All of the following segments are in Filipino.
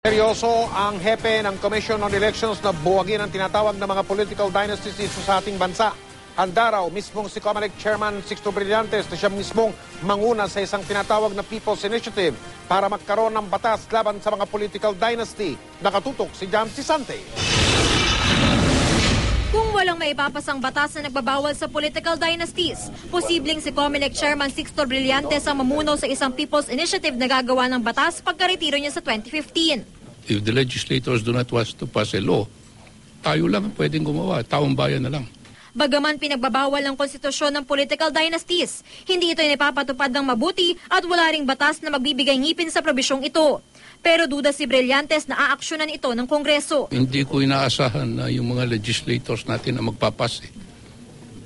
Seryoso ang hepe ng Commission on Elections na buwagin ang tinatawag na mga political dynasties dito sa ating bansa. Handa raw mismong si COMELEC Chairman Sixto Brillantes na siya mismong manguna sa isang tinatawag na People's Initiative para magkaroon ng batas laban sa mga political dynasty. Nakatutok si Jamsi Sante. Kung walang maipapasang batas na nagbabawal sa political dynasties, posibleng si COMELEC Chairman Sixto Brillantes ang mamuno sa isang People's Initiative na gagawa ng batas pagkaretiro niya sa 2015. If the legislators do not want to pass a law, tayo lang ang pwedeng gumawa, taong bayan na lang. Bagaman pinagbabawal ng konstitusyon ng political dynasties, hindi ito inipapatupad ng mabuti at wala ring batas na magbibigay ngipin sa probisyong ito. Pero duda si Brillantes na aaksyonan ito ng Kongreso. Hindi ko inaasahan na yung mga legislators natin na magpapas.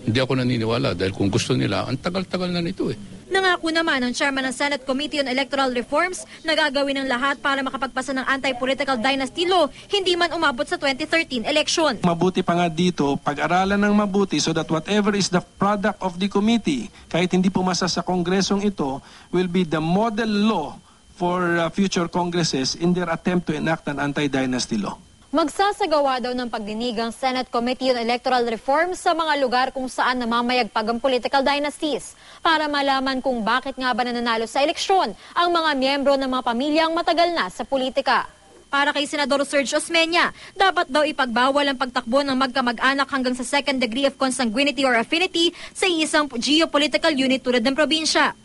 Hindi ako naniniwala dahil kung gusto nila, ang tagal-tagal na nito eh. Nangako naman ang chairman ng Senate Committee on Electoral Reforms na gagawin ng lahat para makapagpasa ng anti-political dynasty law, hindi man umabot sa 2013 election. Mabuti pa nga dito, pag-aralan ng mabuti so that whatever is the product of the committee, kahit hindi pumasa sa kongresong ito, will be the model law for future congresses in their attempt to enact an anti-dynasty law. Magsasagawa daw ng pagdinig ang Senate Committee on Electoral Reforms sa mga lugar kung saan namamayagpag ang political dynasties para malaman kung bakit nga ba nananalo sa eleksyon ang mga miyembro ng mga pamilyang matagal na sa politika. Para kay Senador Serge Osmeña, dapat daw ipagbawal ang pagtakbo ng magkamag-anak hanggang sa second degree of consanguinity or affinity sa isang geopolitical unit tulad ng probinsya.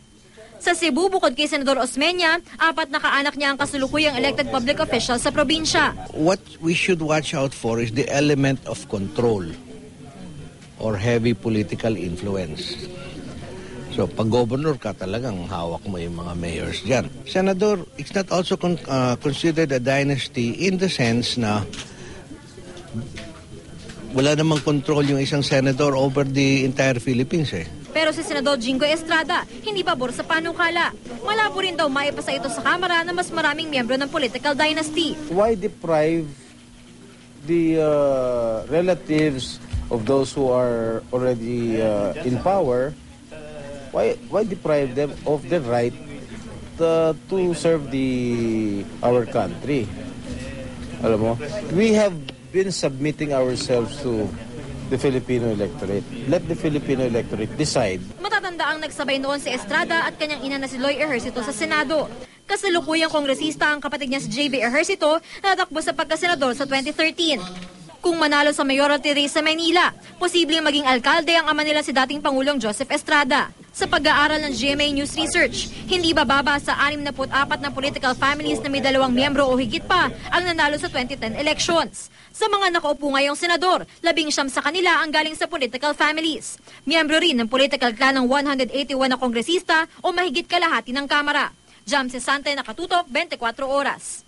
Sa Cebu, bukod kay Senador Osmeña, 4 na kaanak niya ang kasulukuyang elected public official sa probinsya. What we should watch out for is the element of control or heavy political influence. So, pag governor ka, talagang hawak mo yung mga mayors dyan. Senador, it's not also considered a dynasty in the sense na wala namang control yung isang senador over the entire Philippines eh. Pero si Senador Jingo Estrada, hindi pabor sa panukala. Malabo rin daw maipasa ito sa Kamara na mas maraming miyembro ng political dynasty. Why deprive the relatives of those who are already in power? Why deprive them of the right to serve our country? Alam mo, we have been submitting ourselves to the Filipino electorate. Let the Filipino electorate decide. Matatanda ang nagsabay noon si Estrada at kanyang ina na si Loy Ejercito sa Senado. Kasalukuyang kongresista ang kapatid niya si J.B. Ejercito na natakbo sa pagkasenador sa 2013. Kung manalo sa mayoralty race sa Maynila, posibleng maging alkalde ang ama nila si dating Pangulong Joseph Estrada. Sa pag-aaral ng GMA News Research, hindi bababa sa 64 na political families na may 2 miyembro o higit pa ang nanalo sa 2010 elections. Sa mga nakaupo ngayong senador, 19 sa kanila ang galing sa political families. Miyembro rin ng political clan ng 181 na kongresista o mahigit kalahati ng Kamara. Jamsi Sante, Nakatutok, 24 Oras.